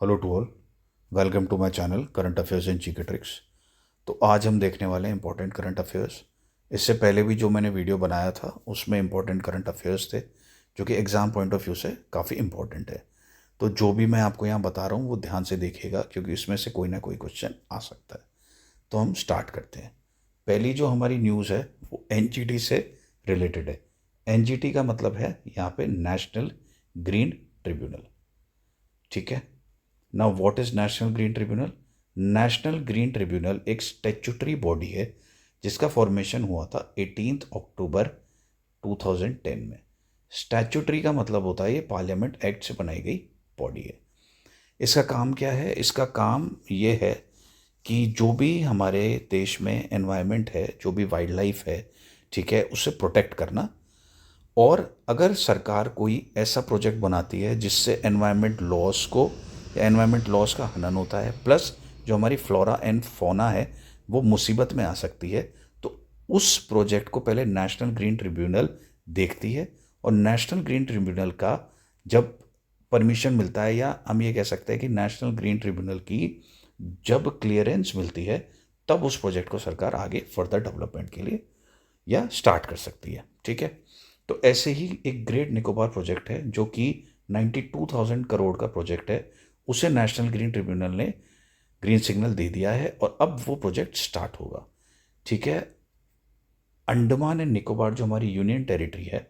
Hello to all, welcome to my channel current affairs and GK tricks. तो आज हम देखने वाले हैं इंपॉर्टेंट करंट अफेयर्स। इससे पहले भी जो मैंने वीडियो बनाया था उसमें इंपॉर्टेंट करंट अफेयर्स थे जो कि एग्ज़ाम पॉइंट ऑफ व्यू से काफ़ी इंपॉर्टेंट है। तो जो भी मैं आपको यहाँ बता रहा हूँ वो ध्यान से देखिएगा क्योंकि इसमें से कोई ना कोई क्वेश्चन आ सकता है। तो हम स्टार्ट करते हैं। पहली जो हमारी न्यूज़ है वो एनजीटी से रिलेटेड है। एनजीटी का मतलब है यहाँ पे नेशनल ग्रीन ट्रिब्यूनल। ठीक है। Now what is national green tribunal? National green tribunal एक स्टेचुटरी बॉडी है जिसका फॉर्मेशन हुआ था 18 अक्टूबर 2010 में। स्टैचुटरी का मतलब होता है ये पार्लियामेंट एक्ट से बनाई गई बॉडी है। इसका काम क्या है? इसका काम ये है कि जो भी हमारे देश में एनवायरनमेंट है, जो भी वाइल्ड लाइफ है, ठीक है, उसे प्रोटेक्ट करना। और अगर सरकार कोई ऐसा प्रोजेक्ट बनाती है जिससे एनवायरनमेंट लॉस को या एनवायरनमेंट लॉस का हनन होता है, प्लस जो हमारी फ्लोरा एंड फौना है वो मुसीबत में आ सकती है, तो उस प्रोजेक्ट को पहले नेशनल ग्रीन ट्रिब्यूनल देखती है। और नेशनल ग्रीन ट्रिब्यूनल का जब परमिशन मिलता है, या हम ये कह सकते हैं कि नेशनल ग्रीन ट्रिब्यूनल की जब क्लियरेंस मिलती है, तब उस प्रोजेक्ट को सरकार आगे फर्दर डेवलपमेंट के लिए या स्टार्ट कर सकती है। ठीक है। तो ऐसे ही एक ग्रेट निकोबार प्रोजेक्ट है जो कि 92,000 करोड़ का प्रोजेक्ट है। उसे नेशनल ग्रीन ट्रिब्यूनल ने ग्रीन सिग्नल दे दिया है और अब वो प्रोजेक्ट स्टार्ट होगा। ठीक है। अंडमान एंड निकोबार जो हमारी यूनियन टेरिटरी है,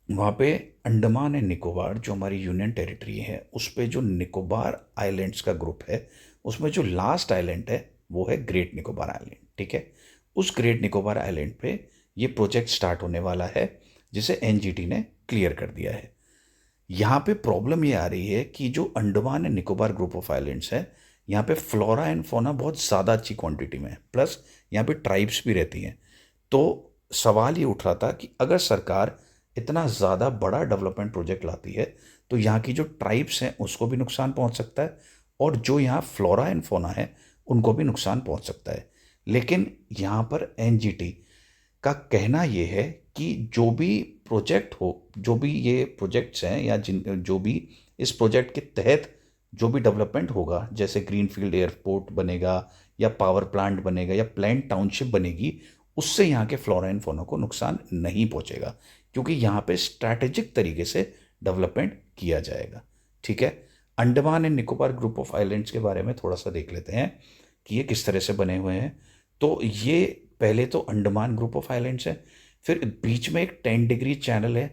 वहाँ पे अंडमान एंड निकोबार जो हमारी यूनियन टेरिटरी है उस पे जो निकोबार आइलैंड्स का ग्रुप है, उसमें जो लास्ट आइलैंड है वो है ग्रेट निकोबार आइलैंड। ठीक है। उस ग्रेट निकोबार आइलैंड पे ये प्रोजेक्ट स्टार्ट होने वाला है जिसे एनजीटी ने क्लियर कर दिया है। यहाँ पे प्रॉब्लम ये आ रही है कि जो Andaman and Nicobar group of islands है, यहाँ पे फ्लोरा एंड फौना बहुत ज़्यादा अच्छी क्वांटिटी में है, प्लस यहाँ पे ट्राइब्स भी रहती हैं। तो सवाल ये उठ रहा था कि अगर सरकार इतना ज़्यादा बड़ा डेवलपमेंट प्रोजेक्ट लाती है तो यहाँ की जो ट्राइब्स हैं उसको भी नुकसान पहुँच सकता है, और जो यहाँ फ्लोरा एंड फौना है उनको भी नुकसान पहुँच सकता है। लेकिन यहाँ पर एनजीटी का कहना ये है कि जो भी प्रोजेक्ट हो, जो भी ये प्रोजेक्ट्स हैं या जिन जो भी इस प्रोजेक्ट के तहत जो भी डेवलपमेंट होगा, जैसे ग्रीनफील्ड एयरपोर्ट बनेगा या पावर प्लांट बनेगा या प्लांट टाउनशिप बनेगी, उससे यहाँ के फ्लोरा एंड फौना को नुकसान नहीं पहुँचेगा क्योंकि यहाँ पे स्ट्रैटेजिक तरीके से डेवलपमेंट किया जाएगा। ठीक है। Andaman and Nicobar group of islands के बारे में थोड़ा सा देख लेते हैं कि ये किस तरह से बने हुए हैं। तो ये पहले तो अंडमान ग्रुप ऑफ आइलैंड्स है, फिर बीच में एक 10 डिग्री चैनल है।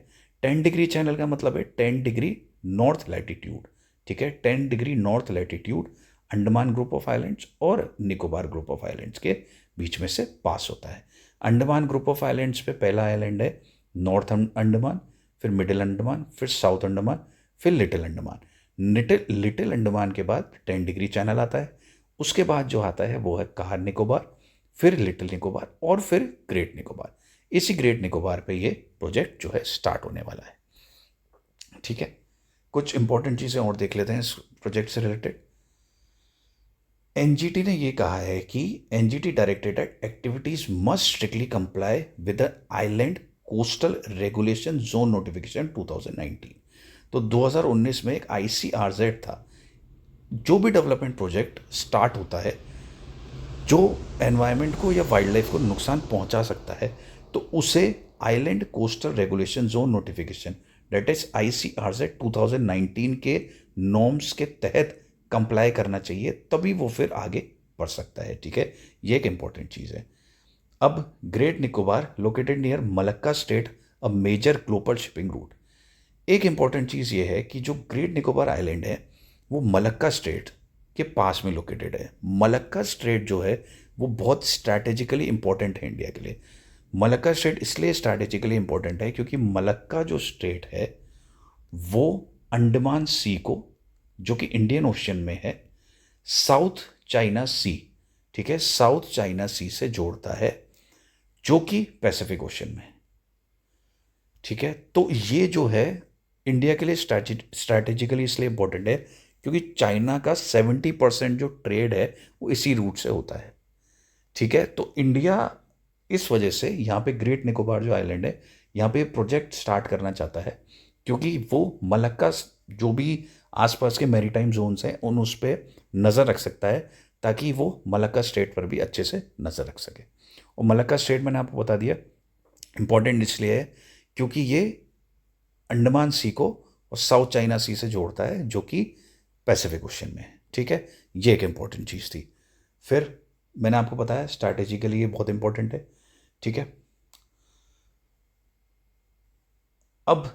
10 डिग्री चैनल का मतलब है 10 डिग्री नॉर्थ लैटिट्यूड। ठीक है। 10 degree north latitude Andaman group of islands और निकोबार ग्रुप ऑफ आइलैंड्स के बीच में से पास होता है। अंडमान ग्रुप ऑफ आइलैंड्स पे पहला आइलैंड है नॉर्थ अंडमान, फिर मिडिल अंडमान, फिर साउथ अंडमान, फिर लिटिल अंडमान। लिटिल अंडमान के बाद 10 डिग्री चैनल आता है। उसके बाद जो आता है वो है कार निकोबार, फिर लिटिल निकोबार और फिर ग्रेट निकोबार। इसी ग्रेट निकोबार पे ये प्रोजेक्ट जो है स्टार्ट होने वाला है। ठीक है। कुछ इंपॉर्टेंट चीज़ें और देख लेते हैं इस प्रोजेक्ट से रिलेटेड। एनजीटी ने ये कहा है कि NGT directed eight activities must strictly comply with the island coastal regulation zone notification 2019। तो 2019 में एक आईसीआरजेड था। जो भी डेवलपमेंट प्रोजेक्ट स्टार्ट होता है जो एनवायरनमेंट को या वाइल्ड लाइफ को नुकसान पहुंचा सकता है, तो उसे island coastal regulation zone notification date is ICRZ 2019 के नॉर्म्स के तहत कंप्लाई करना चाहिए, तभी वो फिर आगे बढ़ सकता है। ठीक है। ये एक इंपॉर्टेंट चीज़ है। अब great Nicobar located near Malacca strait, a major global shipping route. एक इंपॉर्टेंट चीज़ ये है कि जो ग्रेट निकोबार आइलैंड है वो मलक्का स्ट्रेट के पास में लोकेटेड है। मलक्का स्ट्रेट जो है वो बहुत स्ट्रैटेजिकली इंपॉर्टेंट है इंडिया के लिए। मलक्का स्ट्रेट इसलिए स्ट्रैटेजिकली इंपॉर्टेंट है क्योंकि मलक्का जो स्ट्रेट है वो अंडमान सी को, जो कि इंडियन ओशन में है, साउथ चाइना सी, ठीक है, साउथ चाइना सी से जोड़ता है जो कि पैसिफिक ओशन में है। ठीक है। तो ये जो है इंडिया के लिए स्ट्रैटेजिकली इसलिए इंपॉर्टेंट है क्योंकि चाइना का 70% जो ट्रेड है वो इसी रूट से होता है। ठीक है। तो इंडिया इस वजह से यहाँ पे ग्रेट निकोबार जो आइलैंड है यहाँ पे प्रोजेक्ट स्टार्ट करना चाहता है क्योंकि वो मलक्का जो भी आसपास के मैरीटाइम जोन्स हैं उन उस पर नज़र रख सकता है, ताकि वो मलक्का स्ट्रेट पर भी अच्छे से नज़र रख सके। और मलक्का स्ट्रेट मैंने आपको बता दिया, इंपॉर्टेंट इसलिए है क्योंकि ये अंडमान सी को और साउथ चाइना सी से जोड़ता है, जो कि पैसिफिक ओशन में है। ठीक है, ये एक इंपॉर्टेंट चीज़ थी। फिर मैंने आपको बताया स्ट्रैटेजिकली ये बहुत इंपॉर्टेंट है। ठीक है, अब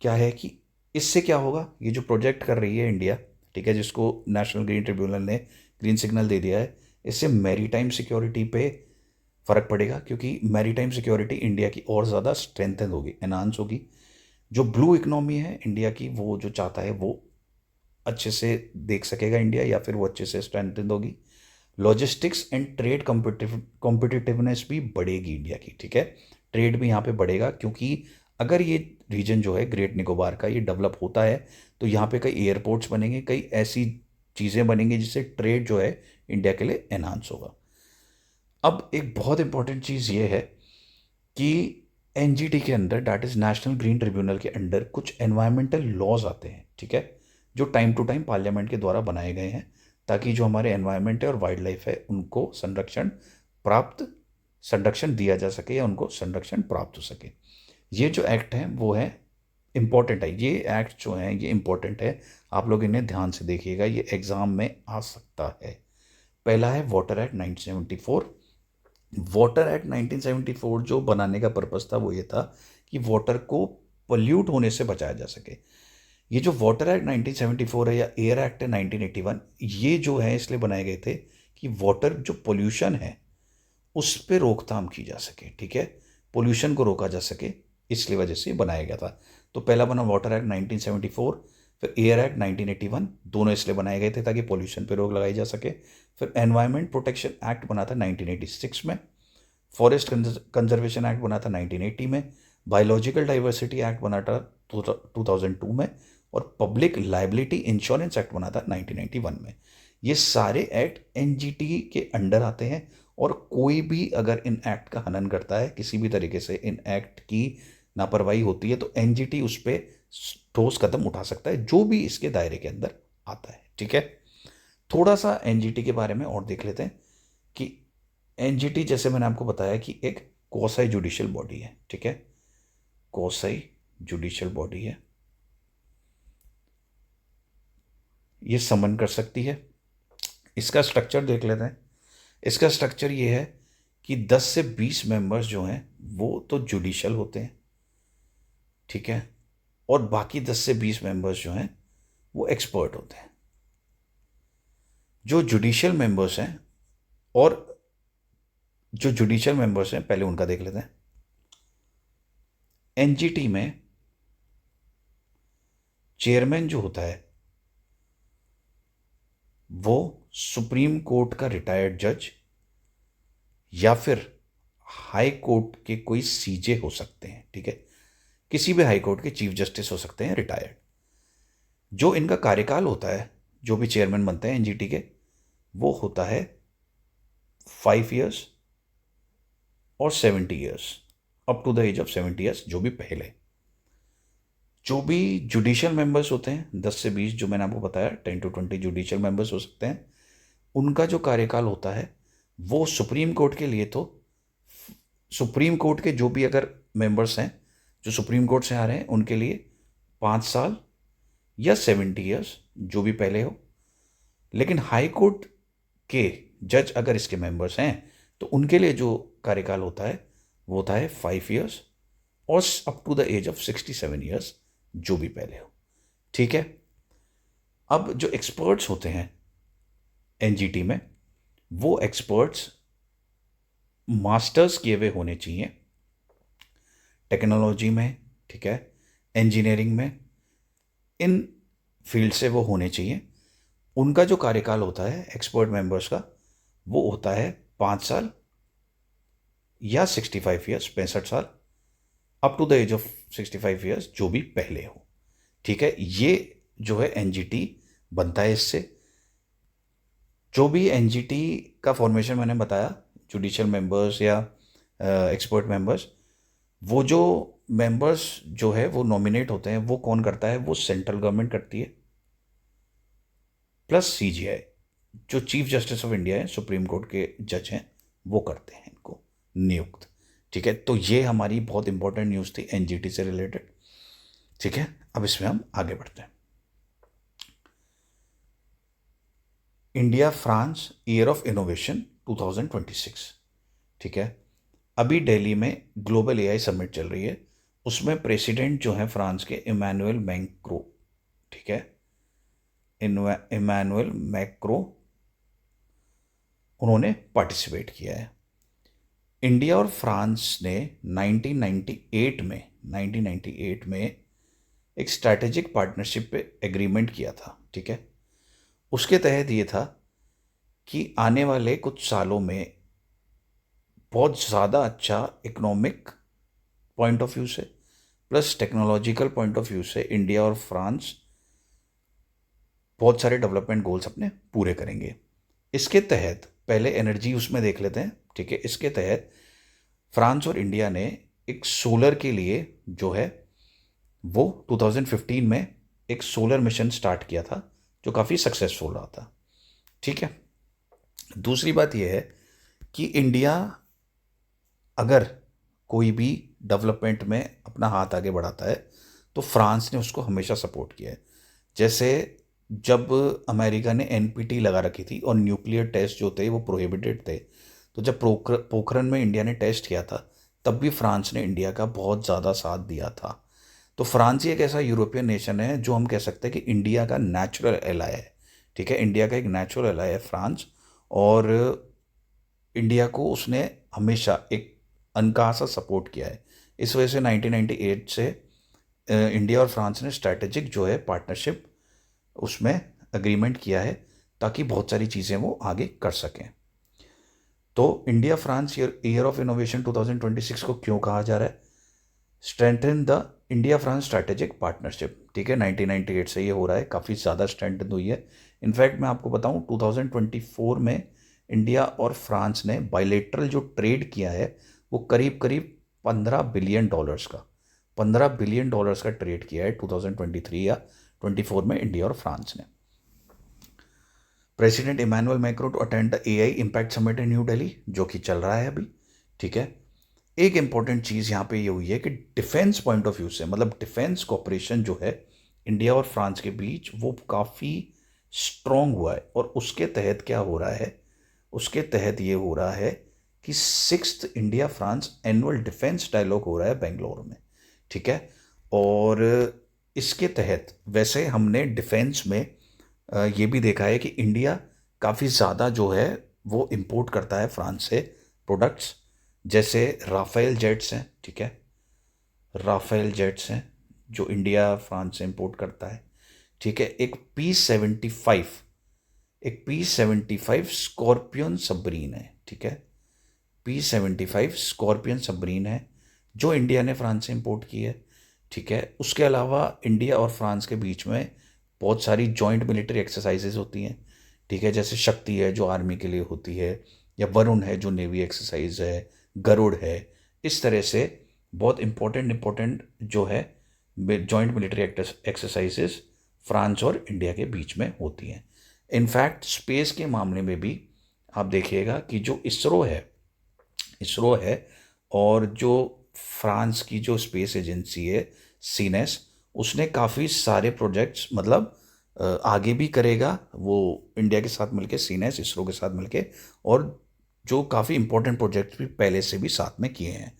क्या है कि इससे क्या होगा, ये जो प्रोजेक्ट कर रही है इंडिया, ठीक है, जिसको नेशनल ग्रीन ट्रिब्यूनल ने ग्रीन सिग्नल दे दिया है, इससे मैरीटाइम सिक्योरिटी पे फ़र्क पड़ेगा, क्योंकि मैरीटाइम सिक्योरिटी इंडिया की और ज़्यादा स्ट्रेंथन होगी, एनहांस होगी। जो ब्लू इकोनॉमी है इंडिया की, वो जो चाहता है वो अच्छे से देख सकेगा इंडिया, या फिर वो अच्छे से स्ट्रेंथन होगी। लॉजिस्टिक्स एंड ट्रेड कॉम्पिटिटिवनेस भी बढ़ेगी इंडिया की। ठीक है, ट्रेड भी यहाँ पे बढ़ेगा, क्योंकि अगर ये रीजन जो है ग्रेट निकोबार का ये डेवलप होता है, तो यहाँ पे कई एयरपोर्ट्स बनेंगे, कई ऐसी चीज़ें बनेंगी जिससे ट्रेड जो है इंडिया के लिए एनहांस होगा। अब एक बहुत इंपॉर्टेंट चीज़ ये है कि एनजीटी के अंदर, that is national green tribunal के अंडर, कुछ एनवायरमेंटल लॉज आते हैं। ठीक है, जो टाइम टू टाइम पार्लियामेंट के द्वारा बनाए गए हैं, ताकि जो हमारे एनवायरमेंट है और वाइल्ड लाइफ है उनको संरक्षण दिया जा सके, या उनको संरक्षण प्राप्त हो सके। ये जो एक्ट हैं वो है इम्पॉर्टेंट है, ये एक्ट जो हैं ये इम्पॉर्टेंट है, आप लोग इन्हें ध्यान से देखिएगा, ये एग्ज़ाम में आ सकता है। पहला है वाटर एक्ट 1974। वाटर एक्ट 1974 जो बनाने का पर्पस था वो ये था कि वाटर को पोल्यूट होने से बचाया जा सके। ये जो वाटर एक्ट 1974 है, या एयर एक्ट है 1981, ये जो है इसलिए बनाए गए थे कि वाटर जो पोल्यूशन है उस पर रोकथाम की जा सके। ठीक है, पोल्यूशन को रोका जा सके, इसलिए वजह से बनाया गया था। तो पहला बना वाटर एक्ट 1974, फिर एयर एक्ट 1981, दोनों इसलिए बनाए गए थे ताकि पोल्यूशन पर रोक लगाई जा सके। फिर एनवायरमेंट प्रोटेक्शन एक्ट बना था 1986 में, फॉरेस्ट कंजर्वेशन एक्ट बना था 1980 में, बायोलॉजिकल डाइवर्सिटी एक्ट बना था 2002 में, और पब्लिक लाइबिलिटी इंश्योरेंस एक्ट बना था 1991 में। ये सारे एक्ट एनजीटी के अंडर आते हैं, और कोई भी अगर इन एक्ट का हनन करता है, किसी भी तरीके से इन एक्ट की लापरवाही होती है, तो एनजीटी उस पर ठोस कदम उठा सकता है, जो भी इसके दायरे के अंदर आता है। ठीक है, थोड़ा सा एनजीटी के बारे में और देख लेते हैं कि एनजीटी, जैसे मैंने आपको बताया कि एक क्वासी जुडिशियल बॉडी है। ठीक है, क्वासी जुडिशियल बॉडी है, ये समन कर सकती है। इसका स्ट्रक्चर देख लेते हैं। इसका स्ट्रक्चर ये है कि 10 से 20 मेंबर्स जो हैं वो तो जुडिशियल होते हैं। ठीक है, और बाकी 10 से 20 मेंबर्स जो हैं वो एक्सपर्ट होते हैं। जो जुडिशियल मेंबर्स हैं, और जो जुडिशियल मेंबर्स हैं पहले उनका देख लेते हैं। एनजीटी में चेयरमैन जो होता है वो सुप्रीम कोर्ट का रिटायर्ड जज, या फिर हाई कोर्ट के कोई सीजे हो सकते हैं। ठीक है, किसी भी हाई कोर्ट के चीफ जस्टिस हो सकते हैं रिटायर्ड। जो इनका कार्यकाल होता है, जो भी चेयरमैन बनते हैं एनजीटी के, वो होता है 5 ईयर्स और 70 years, up to the age of 70 years, जो भी पहले। जो भी जुडिशियल मेंबर्स होते हैं 10 से 20, जो मैंने आपको बताया 10 to 20 जुडिशियल मेंबर्स हो सकते हैं, उनका जो कार्यकाल होता है वो सुप्रीम कोर्ट के लिए, तो सुप्रीम कोर्ट के जो भी अगर मेंबर्स हैं जो सुप्रीम कोर्ट से आ रहे हैं उनके लिए 5 साल या 70 ईयर्स, जो भी पहले हो। लेकिन हाई कोर्ट के जज अगर इसके मेंबर्स हैं तो उनके लिए जो कार्यकाल होता है वो होता है 5 ईयर्स और up to the age of 67 years, जो भी पहले हो। ठीक है, अब जो एक्सपर्ट्स होते हैं एनजीटी में, वो एक्सपर्ट्स मास्टर्स किए हुए होने चाहिए टेक्नोलॉजी में। ठीक है, इंजीनियरिंग में, इन फील्ड से वो होने चाहिए। उनका जो कार्यकाल होता है एक्सपर्ट मेंबर्स का, वो होता है 5 साल या 65 ईयर्स, 65 साल, up to the age of 65 years, जो भी पहले हो। ठीक है, ये जो है एनजीटी बनता है इससे। जो भी एनजीटी का फॉर्मेशन मैंने बताया, जुडिशियल मेंबर्स या एक्सपर्ट मेंबर्स, वो जो मेंबर्स जो है वो नॉमिनेट होते हैं, वो कौन करता है, वो सेंट्रल गवर्नमेंट करती है। प्लस सीजीआई, जो चीफ जस्टिस ऑफ इंडिया है, सुप्रीम कोर्ट के जज हैं, वो करते हैं इनको नियुक्त। ठीक है, तो ये हमारी बहुत इंपॉर्टेंट न्यूज़ थी एनजीटी से रिलेटेड। ठीक है, अब इसमें हम आगे बढ़ते हैं। India France year of innovation 2026। ठीक है, अभी दिल्ली में ग्लोबल एआई समिट चल रही है, उसमें प्रेसिडेंट जो है फ्रांस के इमैनुअल मैक्रो, ठीक है, इमैनुअल मैक्रो, उन्होंने पार्टिसिपेट किया है। इंडिया और फ्रांस ने 1998 में एक स्ट्रैटेजिक पार्टनरशिप पे एग्रीमेंट किया था। ठीक है, उसके तहत ये था कि आने वाले कुछ सालों में बहुत ज़्यादा अच्छा इकोनॉमिक पॉइंट ऑफ व्यू से plus technological point of view से इंडिया और फ्रांस बहुत सारे डेवलपमेंट गोल्स अपने पूरे करेंगे। इसके तहत पहले एनर्जी उसमें देख लेते हैं। ठीक है, इसके तहत फ्रांस और इंडिया ने एक सोलर के लिए जो है वो 2015 में एक सोलर मिशन स्टार्ट किया था, जो काफ़ी सक्सेसफुल रहा था। ठीक है, दूसरी बात यह है कि इंडिया अगर कोई भी डेवलपमेंट में अपना हाथ आगे बढ़ाता है तो फ्रांस ने उसको हमेशा सपोर्ट किया है। जैसे जब अमेरिका ने एनपीटी लगा रखी थी और न्यूक्लियर टेस्ट जो थे वो प्रोहिबिटेड थे, तो जब पोखरन में इंडिया ने टेस्ट किया था तब भी फ्रांस ने इंडिया का बहुत ज़्यादा साथ दिया था। तो फ्रांस ही एक ऐसा यूरोपियन नेशन है जो हम कह सकते हैं कि इंडिया का नेचुरल एलाय है। ठीक है, इंडिया का एक नेचुरल एलाय है फ्रांस, और इंडिया को उसने हमेशा एक अनकहा सपोर्ट किया है। इस वजह से 1998 से इंडिया और फ्रांस ने स्ट्रैटेजिक जो है पार्टनरशिप उसमें एग्रीमेंट किया है, ताकि बहुत सारी चीज़ें वो आगे कर सकें। तो India France year of innovation 2026 को क्यों कहा जा रहा है? Strengthen the India France strategic partnership. ठीक है, 1998 से ये हो रहा है, काफ़ी ज़्यादा स्ट्रेंथन हुई है। इनफैक्ट मैं आपको बताऊं 2024 में इंडिया और फ्रांस ने बायलेटरल जो ट्रेड किया है वो करीब करीब $15 बिलियन का ट्रेड किया है 2023 या 24 में इंडिया और फ्रांस ने। President Emmanuel Macron to attend the AI impact summit in New Delhi, जो कि चल रहा है अभी। ठीक है, एक इंपॉर्टेंट चीज़ यहाँ पे ये हुई है कि डिफेंस पॉइंट ऑफ व्यू से, मतलब डिफेंस कॉपरेशन जो है इंडिया और फ्रांस के बीच वो काफ़ी स्ट्रॉन्ग हुआ है। और उसके तहत क्या हो रहा है? उसके तहत ये हो रहा है कि 6th India France annual defence dialogue हो रहा है बेंगलोर में। ठीक है, और इसके तहत वैसे हमने डिफेंस में ये भी देखा है कि इंडिया काफ़ी ज़्यादा जो है वो इंपोर्ट करता है फ्रांस से प्रोडक्ट्स, जैसे राफेल जेट्स हैं। ठीक है, राफेल जेट्स हैं जो इंडिया फ्रांस से इंपोर्ट करता है। ठीक है, एक P75 स्कॉर्पियन सबमरीन है। ठीक है, P75 स्कॉर्पियन सबमरीन है जो इंडिया ने फ्रांस से इंपोर्ट की है। ठीक है, उसके अलावा इंडिया और फ्रांस के बीच में बहुत सारी जॉइंट मिलिट्री एक्सरसाइजेज होती हैं। ठीक है, जैसे शक्ति है जो आर्मी के लिए होती है, या वरुण है जो नेवी एक्सरसाइज है, गरुड़ है। इस तरह से बहुत इंपॉर्टेंट जो है जॉइंट मिलिट्री एक्सरसाइजेज फ्रांस और इंडिया के बीच में होती हैं। इनफैक्ट स्पेस के मामले में भी आप देखिएगा कि जो इसरो है और जो फ्रांस की जो स्पेस एजेंसी है सीनेस, उसने काफ़ी सारे प्रोजेक्ट्स मतलब आगे भी करेगा वो इंडिया के साथ मिलके, सीनेस इसरो के साथ मिलके, और जो काफ़ी इंपॉर्टेंट प्रोजेक्ट्स भी पहले से भी साथ में किए हैं।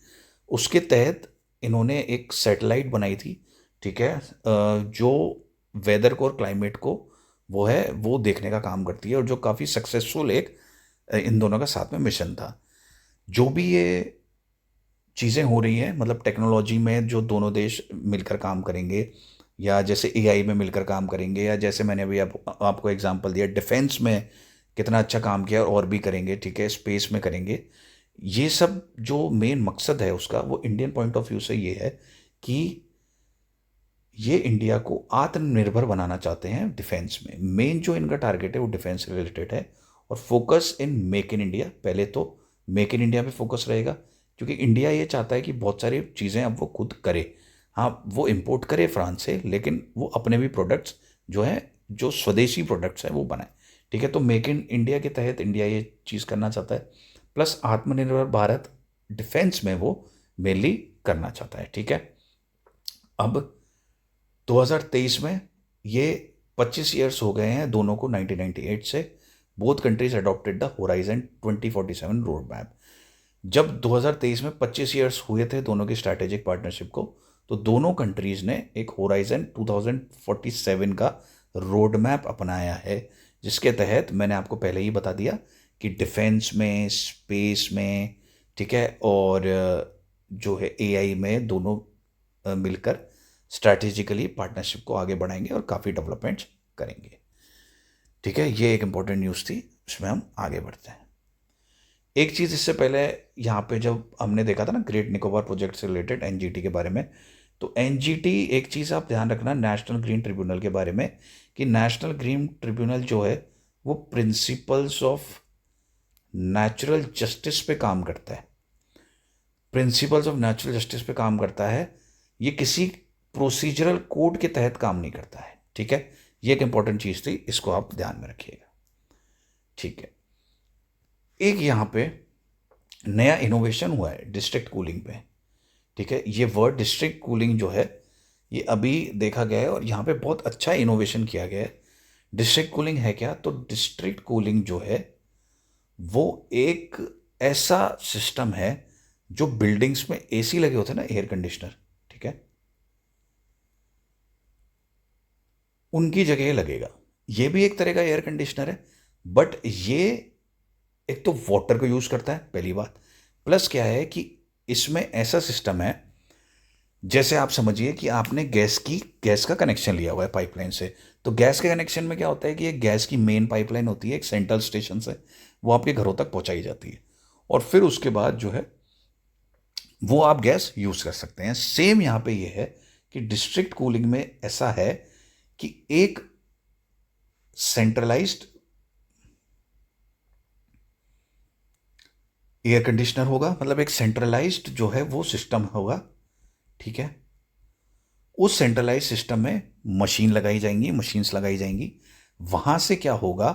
उसके तहत इन्होंने एक सैटेलाइट बनाई थी। ठीक है, जो वेदर को और क्लाइमेट को वो देखने का काम करती है, और जो काफ़ी सक्सेसफुल एक इन दोनों का साथ में मिशन था। जो भी ये चीज़ें हो रही हैं, मतलब टेक्नोलॉजी में जो दोनों देश मिलकर काम करेंगे, या जैसे एआई में मिलकर काम करेंगे, या जैसे मैंने अभी आपको एग्जांपल दिया डिफेंस में कितना अच्छा काम किया और भी करेंगे। ठीक है, स्पेस में करेंगे। ये सब जो मेन मकसद है उसका, वो इंडियन पॉइंट ऑफ व्यू से ये है कि ये इंडिया को आत्मनिर्भर बनाना चाहते हैं डिफेंस में। मेन जो इनका टारगेट है वो डिफेंस से रिलेटेड है, और focus in make in India. पहले तो मेक इन इंडिया पे फोकस रहेगा, क्योंकि इंडिया ये चाहता है कि बहुत सारी चीज़ें अब वो खुद करे। हाँ, वो इंपोर्ट करे फ्रांस से, लेकिन वो अपने भी प्रोडक्ट्स जो है जो स्वदेशी प्रोडक्ट्स हैं वो बनाए। ठीक है, तो मेक इन इंडिया के तहत इंडिया ये चीज़ करना चाहता है, प्लस आत्मनिर्भर भारत डिफेंस में वो मेनली करना चाहता है। ठीक है, अब 2023 में ये 25 ईयर्स हो गए हैं दोनों को 1998 से। Both countries adopted the horizon 2047 road map. जब 2023 में 25 ईयर्स हुए थे दोनों की स्ट्रैटेजिक पार्टनरशिप को, तो दोनों कंट्रीज ने एक होराइजन 2047 का रोड मैप अपनाया है, जिसके तहत मैंने आपको पहले ही बता दिया कि डिफेंस में, स्पेस में, ठीक है, और जो है एआई में, दोनों मिलकर स्ट्रैटेजिकली पार्टनरशिप को आगे बढ़ाएंगे और काफ़ी डेवलपमेंट्स करेंगे। ठीक है, ये एक इम्पॉर्टेंट न्यूज़ थी, इसमें हम आगे बढ़ते हैं। एक चीज़ इससे पहले यहाँ पे जब हमने देखा था ना ग्रेट निकोबार प्रोजेक्ट से रिलेटेड एनजीटी के बारे में, तो एनजीटी, एक चीज़ आप ध्यान रखना नेशनल ग्रीन ट्रिब्यूनल के बारे में, कि नेशनल ग्रीन ट्रिब्यूनल जो है वो प्रिंसिपल्स ऑफ नेचुरल जस्टिस पे काम करता है। प्रिंसिपल्स ऑफ नेचुरल जस्टिस पे काम करता है, ये किसी प्रोसीजरल कोड के तहत काम नहीं करता है। ठीक है, ये एक इंपॉर्टेंट चीज़ थी, इसको आप ध्यान में रखिएगा। ठीक है, एक यहाँ पे नया इनोवेशन हुआ है डिस्ट्रिक्ट कूलिंग पे। ठीक है, ये वर्ड डिस्ट्रिक्ट कूलिंग जो है ये अभी देखा गया है और यहाँ पे बहुत अच्छा इनोवेशन किया गया है। डिस्ट्रिक्ट कूलिंग है क्या? तो डिस्ट्रिक्ट कूलिंग जो है वो एक ऐसा सिस्टम है जो बिल्डिंग्स में एसी लगे होते हैं ना, एयर कंडीशनर, ठीक है, उनकी जगह लगेगा। ये भी एक तरह का एयर कंडीशनर है, बट ये एक तो वाटर को यूज़ करता है, पहली बात, प्लस क्या है कि इसमें ऐसा सिस्टम है, जैसे आप समझिए कि आपने गैस का कनेक्शन लिया हुआ है पाइपलाइन से। तो गैस के कनेक्शन में क्या होता है कि एक गैस की मेन पाइपलाइन होती है एक सेंट्रल स्टेशन से, वो आपके घरों तक पहुंचाई जाती है, और फिर उसके बाद जो है वो आप गैस यूज़ कर सकते हैं। सेम यहाँ पे ये है कि डिस्ट्रिक्ट कूलिंग में ऐसा है कि एक सेंट्रलाइज्ड एयर कंडीशनर होगा, मतलब एक सेंट्रलाइज्ड जो है वो सिस्टम होगा। ठीक है, उस सेंट्रलाइज सिस्टम में मशीन्स लगाई जाएंगी। वहां से क्या होगा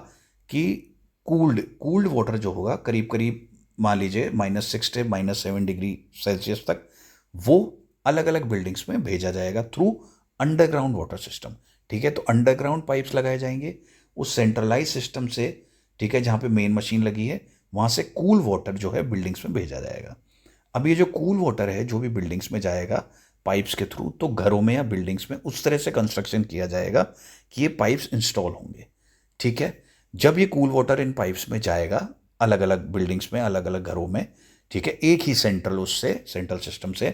कि कूल्ड वाटर जो होगा, करीब करीब मान लीजिए -6 से -7 डिग्री सेल्सियस तक, वो अलग अलग बिल्डिंग्स में भेजा जाएगा थ्रू अंडरग्राउंड वाटर सिस्टम। ठीक है, तो अंडरग्राउंड पाइप्स लगाए जाएंगे उस सेंट्रलाइज सिस्टम से। ठीक है, जहाँ पे मेन मशीन लगी है वहाँ से कूल वाटर जो है बिल्डिंग्स में भेजा जाएगा। अब ये जो कूल वाटर है जो भी बिल्डिंग्स में जाएगा पाइप्स के थ्रू, तो घरों में या बिल्डिंग्स में उस तरह से कंस्ट्रक्शन किया जाएगा कि ये पाइप्स इंस्टॉल होंगे। ठीक है, जब ये कूल वाटर इन पाइप्स में जाएगा अलग अलग बिल्डिंग्स में, अलग अलग घरों में, ठीक है, एक ही सेंट्रल सिस्टम से,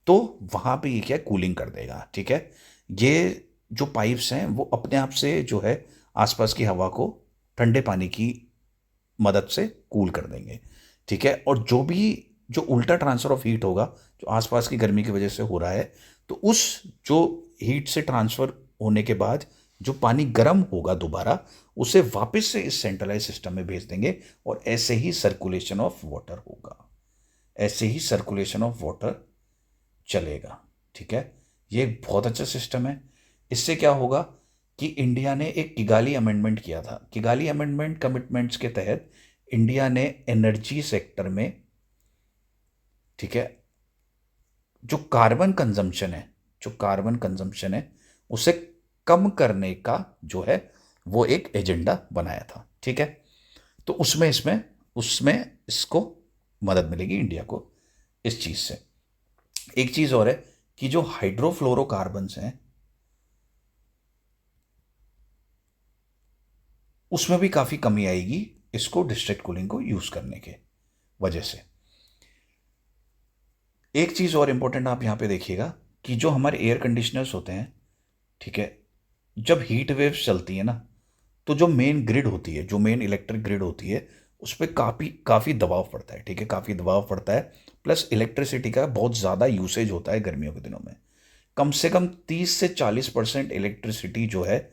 तो वहाँ पे ये क्या कूलिंग कर देगा। ठीक है, ये जो पाइप्स हैं वो अपने आप से जो है आसपास की हवा को ठंडे पानी की मदद से कूल कर देंगे। ठीक है, और जो उल्टा ट्रांसफर ऑफ हीट होगा जो आसपास की गर्मी की वजह से हो रहा है, तो उस जो हीट से ट्रांसफर होने के बाद जो पानी गर्म होगा दोबारा, उसे वापस से इस सेंट्रलाइज सिस्टम में भेज देंगे, और ऐसे ही सर्कुलेशन ऑफ वाटर होगा, ऐसे ही सर्कुलेशन ऑफ वाटर चलेगा। ठीक है, ये एक बहुत अच्छा सिस्टम है। इससे क्या होगा कि इंडिया ने एक किगाली अमेंडमेंट किया था। किगाली अमेंडमेंट कमिटमेंट्स के तहत इंडिया ने एनर्जी सेक्टर में, ठीक है, जो कार्बन कंजम्पशन है उसे कम करने का जो है वो एक एजेंडा बनाया था। ठीक है, तो उसमें इसको मदद मिलेगी इंडिया को इस चीज से। एक चीज और है कि जो हाइड्रोफ्लोरोकार्बन्स हैं उसमें भी काफी कमी आएगी इसको डिस्ट्रिक्ट कूलिंग को यूज करने के वजह से। एक चीज और इंपॉर्टेंट आप यहां पे देखिएगा कि जो हमारे एयर कंडीशनर्स होते हैं, ठीक है, जब हीट वेव्स चलती है ना, तो जो मेन ग्रिड होती है, जो मेन इलेक्ट्रिक ग्रिड होती है, उस पर काफ़ी दबाव पड़ता है। ठीक है, काफ़ी दबाव पड़ता है, प्लस इलेक्ट्रिसिटी का बहुत ज़्यादा यूसेज होता है गर्मियों के दिनों में। कम से कम 30 से 40% इलेक्ट्रिसिटी जो है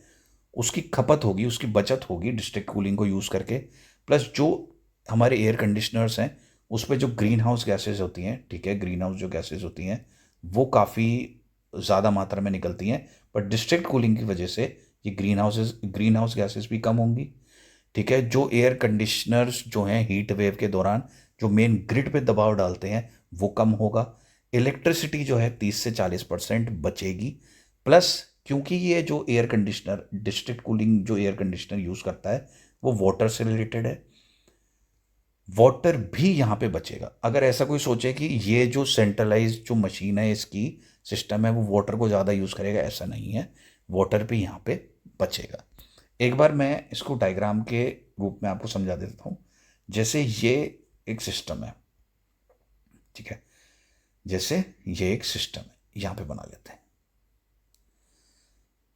उसकी खपत होगी, उसकी बचत होगी डिस्ट्रिक्ट कूलिंग को यूज़ करके। प्लस जो हमारे एयर कंडीशनर्स हैं उस पर जो ग्रीन हाउस गैसेज होती हैं, ठीक है, ग्रीन हाउस जो गैसेज होती हैं वो काफ़ी ज़्यादा मात्रा में निकलती हैं, पर डिस्ट्रिक्ट कूलिंग की वजह से ये ग्रीन हाउस गैसेस भी कम होंगी। ठीक है, जो एयर कंडीशनर्स जो हैं हीट वेव के दौरान जो मेन ग्रिड पे दबाव डालते हैं वो कम होगा। इलेक्ट्रिसिटी जो है 30 से 40% बचेगी। प्लस क्योंकि ये जो एयर कंडीशनर डिस्ट्रिक्ट कूलिंग जो एयर कंडीशनर यूज़ करता है वो वाटर से रिलेटेड है, वाटर भी यहाँ पे बचेगा। अगर ऐसा कोई सोचे कि ये जो सेंट्रलाइज जो मशीन है इसकी सिस्टम है वो वाटर को ज़्यादा यूज़ करेगा, ऐसा नहीं है, वाटर भी यहाँ पे बचेगा। एक बार मैं इसको डायग्राम के रूप में आपको समझा देता हूँ। जैसे ये एक सिस्टम है, ठीक है, जैसे ये एक सिस्टम है, यहाँ पे बना लेते हैं।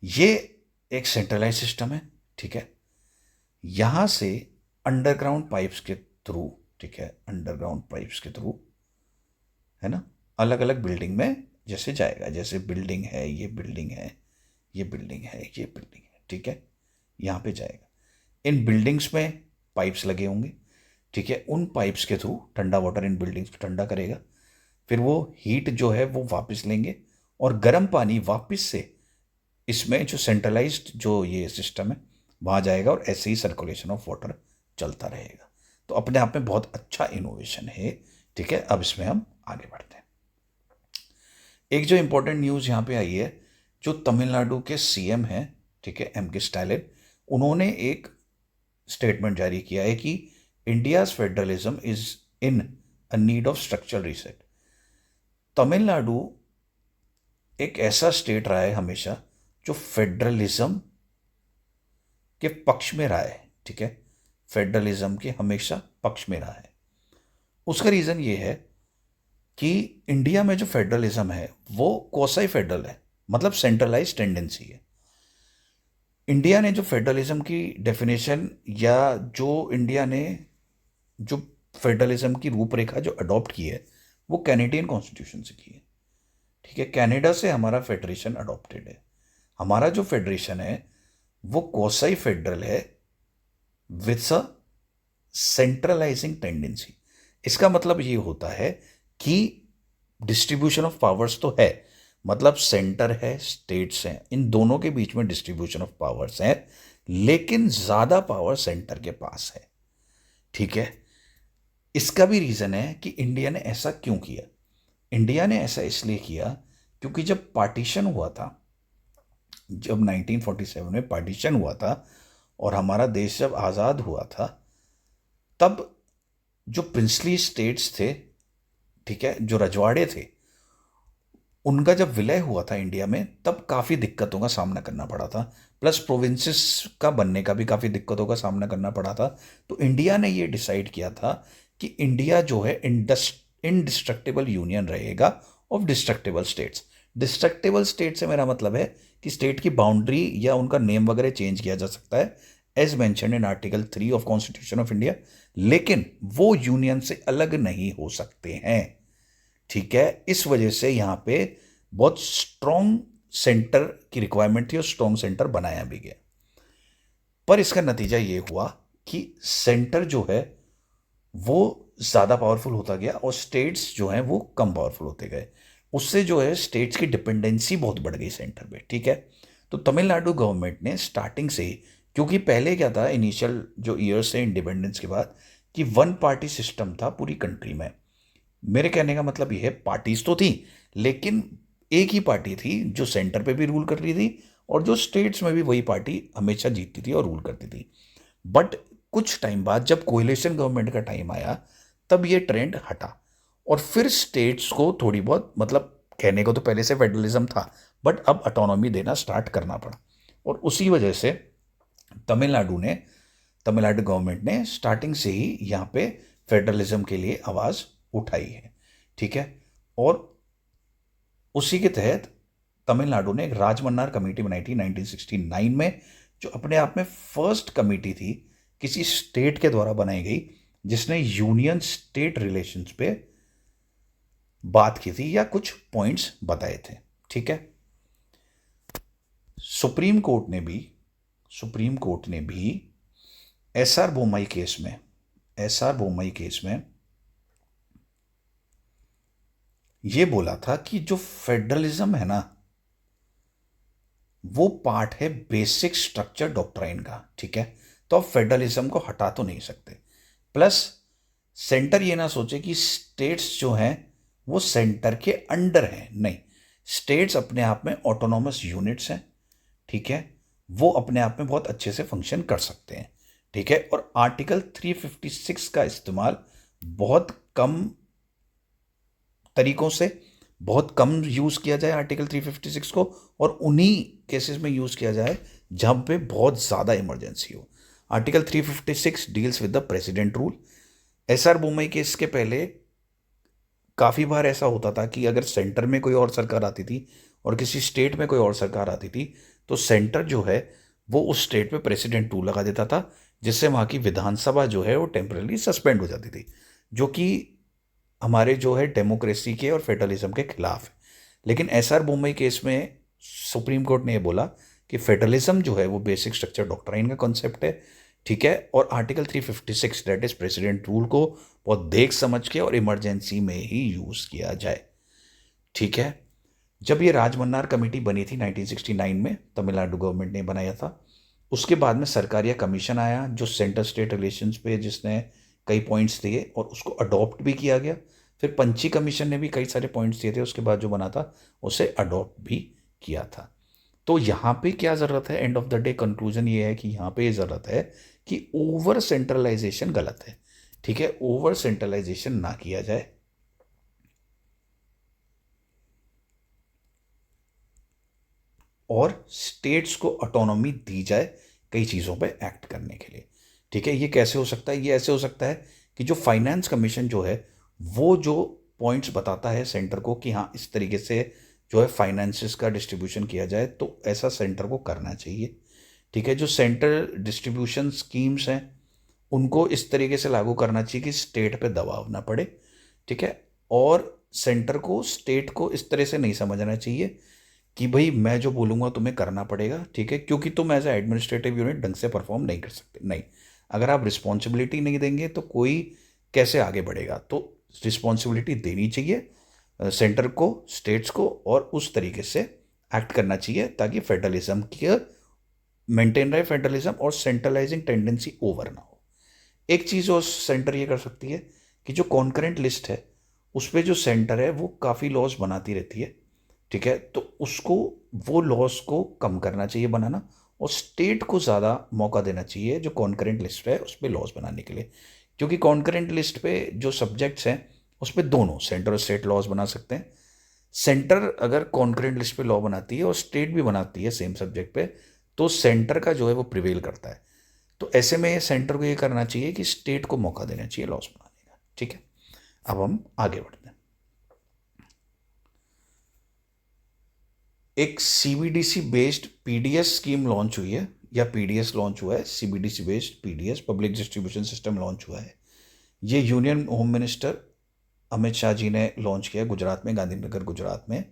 ये एक सेंट्रलाइज सिस्टम है, ठीक है, यहाँ से अंडरग्राउंड पाइप्स के थ्रू, ठीक है, अंडरग्राउंड पाइप्स के थ्रू, है ना, अलग अलग बिल्डिंग में जैसे जाएगा। जैसे बिल्डिंग है, ये बिल्डिंग है, ये बिल्डिंग है, ये बिल्डिंग है, ठीक है, यहाँ पे जाएगा। इन बिल्डिंग्स में पाइप्स लगे होंगे, ठीक है, उन पाइप्स के थ्रू ठंडा वाटर इन बिल्डिंग्स को ठंडा करेगा। फिर वो हीट जो है वो वापस लेंगे और गर्म पानी वापस से इसमें जो सेंट्रलाइज्ड जो ये सिस्टम है वहाँ जाएगा और ऐसे ही सर्कुलेशन ऑफ वाटर चलता रहेगा। तो अपने आप में बहुत अच्छा इनोवेशन है। ठीक है, अब इसमें हम आगे बढ़ते हैं। एक जो इंपॉर्टेंट न्यूज़ यहाँ पे आई है, जो तमिलनाडु के सीएम हैं, ठीक है, एम के स्टालिन, उन्होंने एक स्टेटमेंट जारी किया है कि India's federalism is in a need of structural reset. Tamil Nadu एक ऐसा स्टेट रहा है हमेशा जो फेडरलिज्म के पक्ष में रहा है, ठीक है, फेडरलिज्म के हमेशा पक्ष में रहा है। उसका रीज़न ये है कि इंडिया में जो फेडरलिज्म है वो क्वासी फेडरल है, मतलब सेंट्रलाइज टेंडेंसी है। इंडिया ने जो फेडरलिज्म की डेफिनेशन या जो इंडिया ने जो फेडरलिज्म की रूपरेखा जो अडॉप्ट की है वो कैनेडियन कॉन्स्टिट्यूशन से की है, ठीक है, कनाडा से हमारा फेडरेशन अडॉप्टेड है। हमारा जो फेडरेशन है वो क्वासी फेडरल है विथ अ सेंट्रलाइजिंग टेंडेंसी। इसका मतलब ये होता है कि डिस्ट्रीब्यूशन ऑफ पावर्स तो है, मतलब सेंटर है, स्टेट्स हैं, इन दोनों के बीच में डिस्ट्रीब्यूशन ऑफ पावर्स है, लेकिन ज्यादा पावर सेंटर के पास है। ठीक है, इसका भी रीजन है कि इंडिया ने ऐसा क्यों किया। इंडिया ने ऐसा इसलिए किया क्योंकि जब पार्टीशन हुआ था, जब 1947 में पार्टीशन हुआ था और हमारा देश जब आज़ाद हुआ था, तब जो प्रिंसली स्टेट्स थे, ठीक है, जो रजवाड़े थे, उनका जब विलय हुआ था इंडिया में तब काफ़ी दिक्कतों का सामना करना पड़ा था। प्लस प्रोविंसेस का बनने का भी काफ़ी दिक्कतों का सामना करना पड़ा था। तो इंडिया ने ये डिसाइड किया था कि इंडिया जो है इनडिस्ट्रक्टिबल यूनियन रहेगा of destructible states. Destructible state से मेरा मतलब है कि स्टेट की बाउंड्री या उनका नेम वगैरह चेंज किया जा सकता है as mention in article 3 of constitution of India, लेकिन वो यूनियन से अलग नहीं हो सकते हैं। ठीक है, इस वजह से यहां पे बहुत स्ट्रॉन्ग सेंटर की रिक्वायरमेंट थी और स्ट्रॉन्ग सेंटर बनाया भी गया। पर इसका नतीजा ये हुआ कि सेंटर जो है वो ज़्यादा पावरफुल होता गया और स्टेट्स जो हैं वो कम पावरफुल होते गए। उससे जो है स्टेट्स की डिपेंडेंसी बहुत बढ़ गई सेंटर पे। ठीक है, तो तमिलनाडु गवर्नमेंट ने स्टार्टिंग से ही, क्योंकि पहले क्या था इनिशियल जो ईयर्स से इंडिपेंडेंस के बाद, कि वन पार्टी सिस्टम था पूरी कंट्री में। मेरे कहने का मतलब यह है, पार्टीज तो थी लेकिन एक ही पार्टी थी जो सेंटर पे भी रूल कर रही थी और जो स्टेट्स में भी वही पार्टी हमेशा जीतती थी और रूल करती थी। बट कुछ टाइम बाद जब कोएलिशन गवर्नमेंट का टाइम आया तब ये ट्रेंड हटा और फिर स्टेट्स को थोड़ी बहुत, मतलब कहने को तो पहले से फेडरलिज्म था बट अब ऑटोनॉमी देना स्टार्ट करना पड़ा। और उसी वजह से तमिलनाडु गवर्नमेंट ने स्टार्टिंग से ही यहाँ पे फेडरलिज्म के लिए आवाज़ उठाई है। ठीक है, और उसी के तहत तमिलनाडु ने एक राजमन्नार कमेटी बनाई थी 1969 में, जो अपने आप में फर्स्ट कमेटी थी किसी स्टेट के द्वारा बनाई गई जिसने यूनियन स्टेट रिलेशंस पे बात की थी या कुछ पॉइंट्स बताए थे। ठीक है, सुप्रीम कोर्ट ने भी एसआर बोमई केस में ये बोला था कि जो फेडरलिज्म है ना वो पार्ट है बेसिक स्ट्रक्चर डॉक्ट्राइन का, ठीक है। तो आप फेडरलिज्म को हटा तो नहीं सकते। प्लस सेंटर ये ना सोचे कि स्टेट्स जो हैं वो सेंटर के अंडर हैं, नहीं, स्टेट्स अपने आप में ऑटोनॉमस यूनिट्स हैं, ठीक है। वो अपने आप में बहुत अच्छे से फंक्शन कर सकते हैं, ठीक है। और आर्टिकल 356 का इस्तेमाल बहुत कम तरीकों से, बहुत कम यूज़ किया जाए आर्टिकल 356 को, और उन्हीं केसेस में यूज़ किया जाए जहाँ पे बहुत ज़्यादा इमरजेंसी हो। Article 356 deals with the president rule. SR Bommai case के पहले काफ़ी बार ऐसा होता था कि अगर सेंटर में कोई और सरकार आती थी और किसी स्टेट में कोई और सरकार आती थी, तो सेंटर जो है वो उस स्टेट पे प्रेसिडेंट रूल लगा देता था, जिससे वहाँ की विधानसभा जो है वो टेम्पररी सस्पेंड हो जाती थी, जो कि हमारे जो है डेमोक्रेसी के और फेडरलिज्म के खिलाफ है। लेकिन एसआर बोम्बई केस में सुप्रीम कोर्ट ने ये बोला कि फेडरलिज्म जो है वो बेसिक स्ट्रक्चर डॉक्ट्राइन का कॉन्सेप्ट है, ठीक है। और article 356 that is president rule को बहुत देख समझ के और इमरजेंसी में ही यूज़ किया जाए, ठीक है। जब ये राजमन्नार कमेटी बनी थी 1969 में, तमिलनाडु गवर्नमेंट ने बनाया था, उसके बाद में सरकारिया कमीशन आया जो सेंटर स्टेट रिलेशंस पे जिसने कई पॉइंट्स दिए और उसको अडॉप्ट भी किया गया। फिर पंची कमीशन ने भी कई सारे पॉइंट्स दिए थे, उसके बाद जो बना था उसे अडॉप्ट भी किया था। तो यहाँ पे क्या ज़रूरत है, end of the day conclusion ये है कि यहाँ पे ये ज़रूरत है कि ओवर सेंट्रलाइजेशन गलत है, ठीक है। ओवर सेंट्रलाइजेशन ना किया जाए, और स्टेट्स को ऑटोनॉमी दी जाए कई चीज़ों पे एक्ट करने के लिए, ठीक है। ये कैसे हो सकता है? ये ऐसे हो सकता है कि जो फाइनेंस कमीशन जो है वो जो पॉइंट्स बताता है सेंटर को कि हाँ इस तरीके से जो है फाइनेंसिस का डिस्ट्रीब्यूशन किया जाए, तो ऐसा सेंटर को करना चाहिए, ठीक है। जो सेंटर डिस्ट्रीब्यूशन स्कीम्स हैं उनको इस तरीके से लागू करना चाहिए कि स्टेट पे दबाव ना पड़े, ठीक है। और सेंटर को स्टेट को इस तरह से नहीं समझना चाहिए कि भाई मैं जो बोलूँगा तुम्हें करना पड़ेगा, ठीक है, क्योंकि तुम एज ए एडमिनिस्ट्रेटिव यूनिट ढंग से परफॉर्म नहीं कर सकते, नहीं। अगर आप रिस्पॉन्सिबिलिटी नहीं देंगे तो कोई कैसे आगे बढ़ेगा? तो रिस्पॉन्सिबिलिटी देनी चाहिए सेंटर को, स्टेट्स को, और उस तरीके से एक्ट करना चाहिए ताकि फेडरलिज्म की मेंटेन रहे फेडरलिज्म और सेंट्रलाइजिंग टेंडेंसी ओवर ना हो। एक चीज़ और सेंटर ये कर सकती है कि जो कॉन्करेंट लिस्ट है उस पर जो सेंटर है वो काफ़ी लॉज बनाती रहती है, ठीक है। तो उसको, वो लॉस को कम करना चाहिए बनाना, और स्टेट को ज़्यादा मौका देना चाहिए जो कॉन्करेंट लिस्ट है उस पर लॉस बनाने के लिए, क्योंकि कॉन्करेंट लिस्ट पे जो सब्जेक्ट्स हैं उस पर दोनों सेंटर और स्टेट लॉज बना सकते हैं। सेंटर अगर कॉन्करेंट लिस्ट पे लॉ बनाती है और स्टेट भी बनाती है सेम सब्जेक्ट पे, तो सेंटर का जो है वो प्रिवेल करता है। तो ऐसे में सेंटर को ये करना चाहिए कि स्टेट को मौका देना चाहिए लॉस बनाने का, ठीक है। अब हम आगे बढ़ते हैं। एक CBDC based PDS scheme launch हुई है, या पीडीएस लॉन्च हुआ है, CBDC based PDS public distribution system launch हुआ है। ये union home minister Amit Shah ji ने लॉन्च किया गुजरात में, गांधीनगर गुजरात में।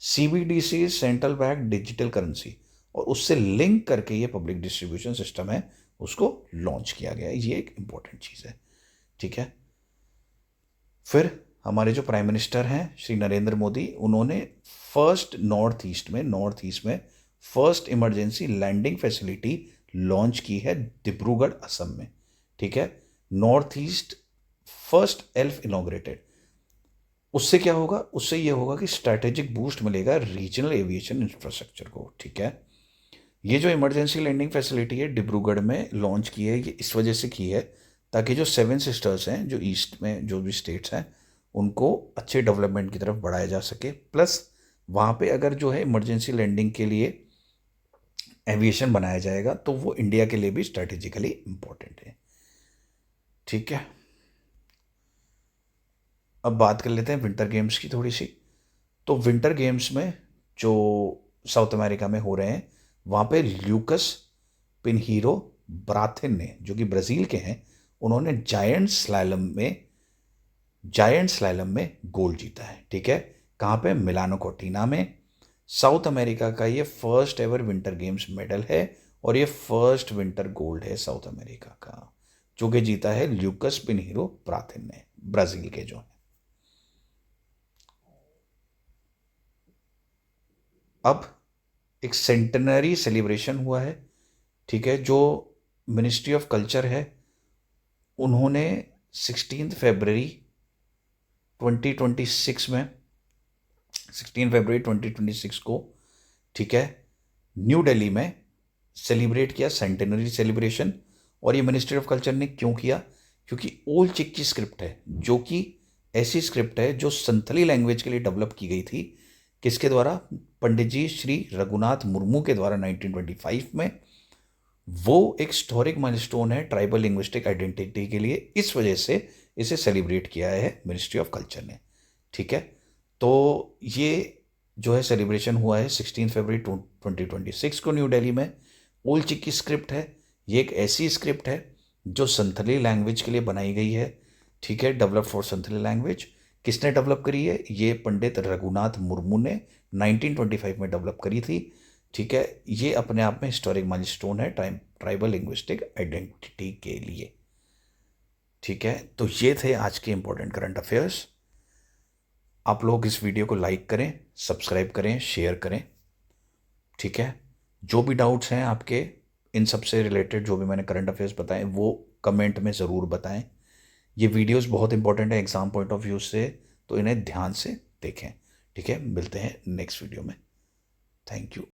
CBDC central bank digital currency, और उससे लिंक करके ये पब्लिक डिस्ट्रीब्यूशन सिस्टम है उसको लॉन्च किया गया है। ये एक इंपॉर्टेंट चीज़ है, ठीक है। फिर हमारे जो प्राइम मिनिस्टर हैं श्री नरेंद्र मोदी, उन्होंने नॉर्थ ईस्ट में first emergency landing facility launch की है डिब्रूगढ़ असम में, ठीक है। North east first ELF inaugurated. उससे क्या होगा? उससे ये होगा कि स्ट्रैटेजिक बूस्ट मिलेगा रीजनल एविएशन इंफ्रास्ट्रक्चर को, ठीक है। ये जो इमरजेंसी लैंडिंग फैसिलिटी है डिब्रूगढ़ में लॉन्च की है, ये इस वजह से की है ताकि जो सेवन सिस्टर्स हैं, जो ईस्ट में जो भी स्टेट्स हैं, उनको अच्छे डेवलपमेंट की तरफ बढ़ाया जा सके। प्लस वहाँ पे अगर जो है इमरजेंसी लैंडिंग के लिए एविएशन बनाया जाएगा तो वो इंडिया के लिए भी स्ट्रेटेजिकली इम्पोर्टेंट है, ठीक है। अब बात कर लेते हैं विंटर गेम्स की थोड़ी सी। तो विंटर गेम्स में जो साउथ अमेरिका में हो रहे हैं, वहाँ पे ल्यूकस पिनहीरो ब्राथिन ने, जो कि ब्राज़ील के हैं, उन्होंने जायंट स्लैलम में गोल्ड जीता है, ठीक है। कहाँ पे? मिलानो कोर्टिना में। साउथ अमेरिका का ये first ever winter games medal है, और ये फर्स्ट विंटर गोल्ड है साउथ अमेरिका का, जो कि जीता है ल्यूकस पिनहीरो ब्राथिन ने, ब्राज़ील के जो हैं। अब एक सेंटेनरी सेलिब्रेशन हुआ है, ठीक है, जो मिनिस्ट्री ऑफ कल्चर है उन्होंने 16 फरवरी 2026 में 16 फरवरी 2026 को, ठीक है, न्यू दिल्ली में सेलिब्रेट किया सेंटेनरी सेलिब्रेशन। और ये मिनिस्ट्री ऑफ कल्चर ने क्यों किया? क्योंकि ओल्ड चिक की स्क्रिप्ट है, जो कि ऐसी स्क्रिप्ट है जो संथली लैंग्वेज के लिए डेवलप की गई थी। किसके द्वारा? पंडित जी श्री रघुनाथ मुर्मू के द्वारा 1925 में। वो एक हिस्टोरिक माइलस्टोन है ट्राइबल लिंग्विस्टिक आइडेंटिटी के लिए, इस वजह से इसे सेलिब्रेट किया है मिनिस्ट्री ऑफ कल्चर ने, ठीक है। तो ये जो है सेलिब्रेशन हुआ है 16 फरवरी 2026 को न्यू दिल्ली में। ओल्ड चिक की स्क्रिप्ट है, ये एक ऐसी स्क्रिप्ट है जो संथली लैंग्वेज के लिए बनाई गई है, ठीक है, डेवलप फॉर संथली लैंग्वेज। किसने डेवलप करी है? ये पंडित रघुनाथ मुर्मू ने 1925 में डेवलप करी थी, ठीक है। ये अपने आप में हिस्टोरिक माइलस्टोन है ट्राइबल लिंग्विस्टिक आइडेंटिटी के लिए, ठीक है। तो ये थे आज के इंपॉर्टेंट करंट अफेयर्स। आप लोग इस वीडियो को लाइक करें, सब्सक्राइब करें, शेयर करें, ठीक है। जो भी डाउट्स हैं आपके इन सब से रिलेटेड, जो भी मैंने करंट अफेयर्स बताए, वो कमेंट में ज़रूर बताएं। ये वीडियोस बहुत इंपॉर्टेंट है एग्ज़ाम पॉइंट ऑफ व्यू से, तो इन्हें ध्यान से देखें, ठीक है। मिलते हैं नेक्स्ट वीडियो में। Thank you.